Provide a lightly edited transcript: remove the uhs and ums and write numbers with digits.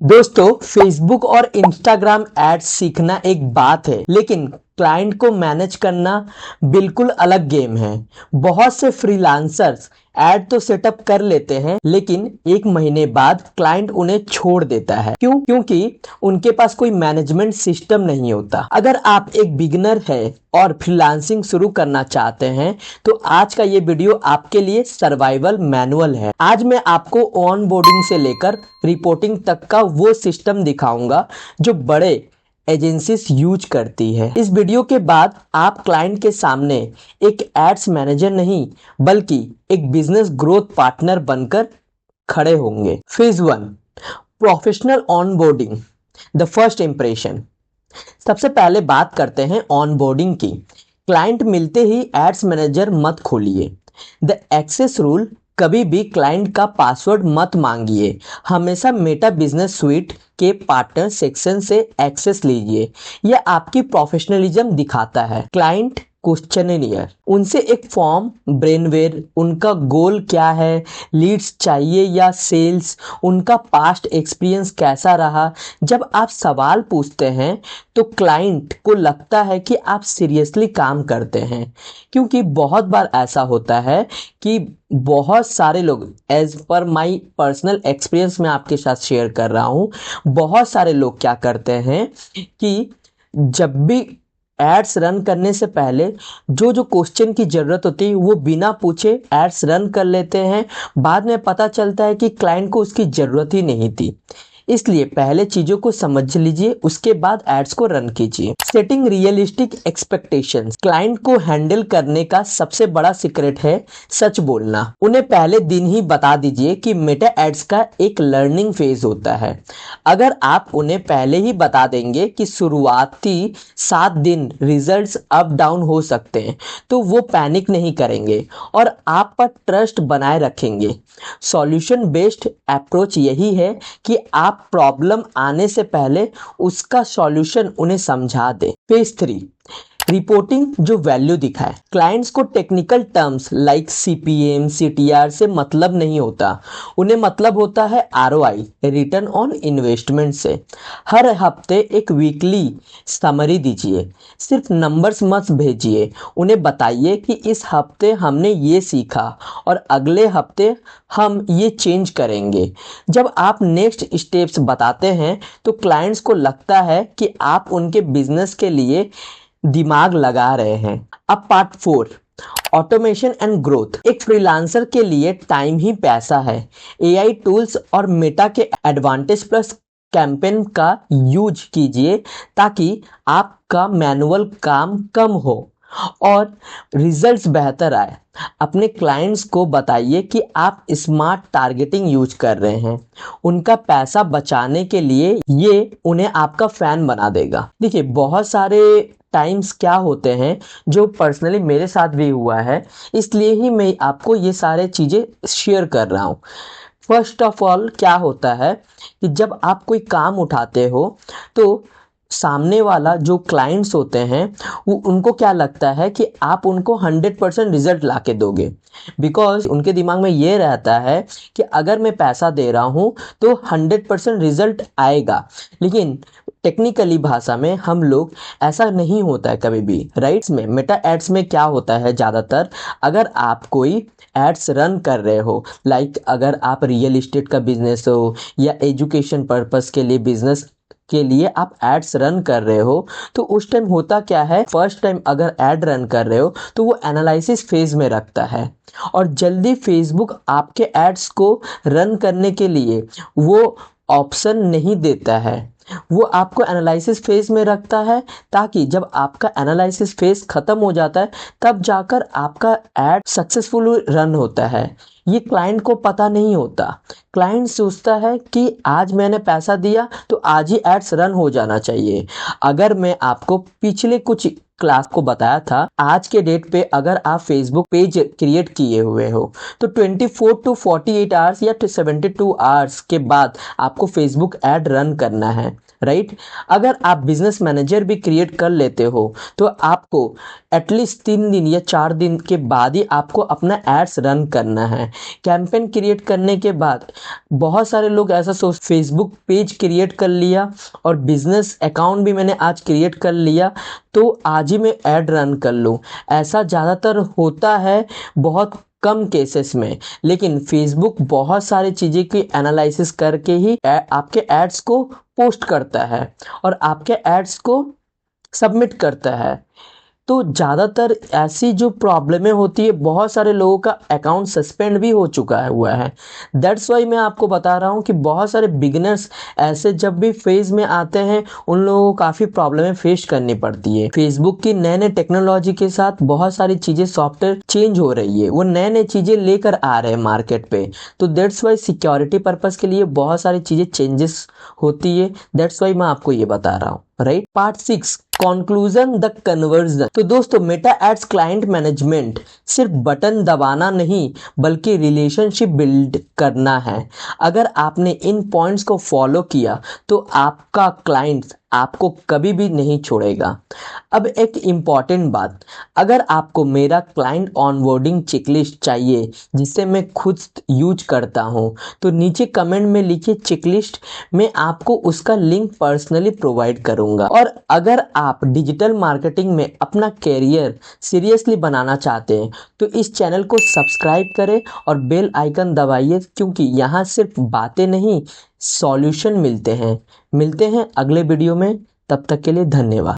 दोस्तों, फेसबुक और Instagram ads सीखना एक बात है, लेकिन क्लाइंट को मैनेज करना बिल्कुल अलग गेम है। बहुत से फ्रीलांसर्स ऐड तो सेटअप कर लेते हैं, लेकिन एक महीने बाद क्लाइंट उन्हें छोड़ देता है। क्यों? क्योंकि उनके पास कोई मैनेजमेंट सिस्टम नहीं होता। अगर आप एक बिगिनर है और फ्रीलांसिंग शुरू करना चाहते हैं, तो आज का ये वीडियो आपके लिए सर्वाइवल मैनुअल है। आज मैं आपको ऑन बोर्डिंग से लेकर रिपोर्टिंग तक का वो सिस्टम दिखाऊंगा जो बड़े एजेंसीज यूज करती है। इस वीडियो के बाद आप क्लाइंट के सामने एक एड्स मैनेजर नहीं, बल्कि एक बिजनेस ग्रोथ पार्टनर बनकर खड़े होंगे। Phase 1, professional onboarding, the first impression. सबसे पहले बात करते हैं ऑनबोर्डिंग की। क्लाइंट मिलते ही एड्स मैनेजर मत खोलिए। द एक्सेस रूल, कभी भी क्लाइंट का पासवर्ड मत मांगिए। हमेशा मेटा बिजनेस स्वीट के पार्टनर सेक्शन से एक्सेस लीजिए। यह आपकी प्रोफेशनलिज्म दिखाता है। क्लाइंट क्वेश्चनियर, उनसे एक फॉर्म ब्रेनवेयर, उनका गोल क्या है, लीड्स चाहिए या सेल्स, उनका पास्ट एक्सपीरियंस कैसा रहा। जब आप सवाल पूछते हैं तो क्लाइंट को लगता है कि आप सीरियसली काम करते हैं, क्योंकि बहुत बार ऐसा होता है कि बहुत सारे लोग, as per my personal experience मैं आपके साथ शेयर कर रहा हूँ, बहुत सारे लोग क्या करते हैं कि जब भी एड्स रन करने से पहले जो जो क्वेश्चन की ज़रूरत होती है वो बिना पूछे एड्स रन कर लेते हैं। बाद में पता चलता है कि क्लाइंट को उसकी ज़रूरत ही नहीं थी। इसलिए पहले चीज़ों को समझ लीजिए, उसके बाद एड्स को रन कीजिए। सेटिंग रियलिस्टिक एक्सपेक्टेशंस, क्लाइंट को हैंडल करने का सबसे बड़ा सीक्रेट है सच बोलना। उन्हें पहले दिन ही बता दीजिए कि मेटा एड्स का एक लर्निंग फेज होता है। अगर आप उन्हें पहले ही बता देंगे कि शुरुआती 7 दिन रिजल्ट्स अप डाउन हो सकते हैं, तो वो पैनिक नहीं करेंगे और आप पर ट्रस्ट बनाए रखेंगे। सॉल्यूशन बेस्ड अप्रोच यही है कि आप प्रॉब्लम आने से पहले उसका सॉल्यूशन उन्हें समझा दे। फेज 3, रिपोर्टिंग जो वैल्यू दिखाए। क्लाइंट्स को technical terms like CPM, CTR से मतलब नहीं होता। उन्हें मतलब होता है आरओआई, रिटर्न ऑन इन्वेस्टमेंट से। हर हफ्ते एक वीकली समरी दीजिए, सिर्फ नंबर्स मत भेजिए। उन्हें बताइए कि इस हफ्ते हमने ये सीखा और अगले हफ्ते हम ये चेंज करेंगे। जब आप नेक्स्ट स्टेप्स बताते हैं तो क्लाइंट्स को लगता है कि आप उनके बिजनेस के लिए दिमाग लगा रहे हैं। अब पार्ट 4, ऑटोमेशन एंड ग्रोथ। एक फ्रीलांसर के लिए टाइम ही पैसा है। एआई टूल्स और मेटा के एडवांटेज प्लस कैंपेन का यूज कीजिए ताकि आपका मैनुअल काम कम हो और रिजल्ट्स बेहतर आए। अपने क्लाइंट्स को बताइए कि आप स्मार्ट टारगेटिंग यूज कर रहे हैं। उनका पैसा बचाने के लिए ये उन्हें आपका फैन बना देगा। देखिए, बहुत सारे टाइम्स क्या होते हैं जो पर्सनली मेरे साथ भी हुआ है, इसलिए ही मैं आपको ये सारे चीज़ें शेयर कर रहा हूँ। फर्स्ट ऑफ ऑल क्या होता है कि जब आप कोई काम उठाते हो तो सामने वाला जो क्लाइंट्स होते हैं वो उनको क्या लगता है कि आप उनको 100% रिजल्ट ला के दोगे। बिकॉज उनके दिमाग में ये रहता है कि अगर मैं पैसा दे रहा हूँ तो 100% रिजल्ट आएगा। लेकिन टेक्निकली भाषा में हम लोग, ऐसा नहीं होता है कभी भी। राइट्स में मेटा एड्स में क्या होता है, ज़्यादातर अगर आप कोई एड्स रन कर रहे हो, लाइक अगर आप रियल इस्टेट का बिजनेस हो या एजुकेशन पर्पस के लिए बिजनेस के लिए आप एड्स रन कर रहे हो, तो उस टाइम होता क्या है, फर्स्ट टाइम अगर एड रन कर रहे हो तो वो एनालिसिस फेज में रखता है और जल्दी फेसबुक आपके एड्स को रन करने के लिए वो ऑप्शन नहीं देता है। वो आपको एनालिसिस फेज में रखता है ताकि जब आपका एनालिसिस फेज खत्म हो जाता है तब जाकर आपका एड सक्सेसफुल रन होता है। ये क्लाइंट को पता नहीं होता। क्लाइंट सोचता है कि आज मैंने पैसा दिया तो आज ही एड्स रन हो जाना चाहिए। अगर मैं आपको पिछले कुछ क्लास को बताया था, आज के डेट पे अगर आप फेसबुक पेज क्रिएट किए हुए हो तो 24 टू 48 आवर्स या 72 आवर्स के बाद आपको फेसबुक ऐड रन करना है, राइट। अगर आप बिजनेस मैनेजर भी क्रिएट कर लेते हो तो आपको एटलीस्ट 3 दिन या 4 दिन के बाद ही आपको अपना एड्स रन करना है। कैंपेन क्रिएट करने के बाद बहुत सारे लोग ऐसा सोच, फेसबुक पेज क्रिएट कर लिया और बिजनेस अकाउंट भी मैंने आज क्रिएट कर लिया तो आज ही मैं ऐड रन कर लूँ। ऐसा ज़्यादातर होता है बहुत कम केसेस में, लेकिन फेसबुक बहुत सारी चीज़ें की एनालिसिस करके ही आपके एड्स को पोस्ट करता है और आपके एड्स को सबमिट करता है। तो ज़्यादातर ऐसी जो प्रॉब्लमें होती है, बहुत सारे लोगों का अकाउंट सस्पेंड भी हो चुका है हुआ है। दैट्स वाई मैं आपको बता रहा हूँ कि बहुत सारे बिगिनर्स ऐसे जब भी फेज में आते हैं उन लोगों को काफ़ी प्रॉब्लमें फेस करनी पड़ती है। फेसबुक की नए नए टेक्नोलॉजी के साथ बहुत सारी चीज़ें, सॉफ्टवेयर चेंज हो रही है, वो नए नए चीज़ें लेकर आ रहे हैं मार्केट पे। तो दैट्स वाई सिक्योरिटी पर्पज़ के लिए बहुत सारी चीज़ें चेंजेस होती है। दैट्स वाई मैं आपको ये बता रहा हूँ, right. Part 6, conclusion the conversion. तो दोस्तों, मेटा एड्स क्लाइंट मैनेजमेंट सिर्फ बटन दबाना नहीं बल्कि रिलेशनशिप बिल्ड करना है। अगर आपने इन पॉइंट्स को फॉलो किया तो आपका क्लाइंट आपको कभी भी नहीं छोड़ेगा। अब एक इम्पॉर्टेंट बात, अगर आपको मेरा क्लाइंट ऑनबोर्डिंग चेकलिस्ट चाहिए जिसे मैं खुद यूज करता हूं तो नीचे कमेंट में लिखिए चेकलिस्ट, मैं आपको उसका लिंक पर्सनली प्रोवाइड करूंगा। और अगर आप डिजिटल मार्केटिंग में अपना कैरियर सीरियसली बनाना चाहते हैं तो इस चैनल को सब्सक्राइब करें और बेल आइकन दबाइए, क्योंकि यहाँ सिर्फ बातें नहीं सॉल्यूशन मिलते हैं। मिलते हैं अगले वीडियो में, तब तक के लिए धन्यवाद।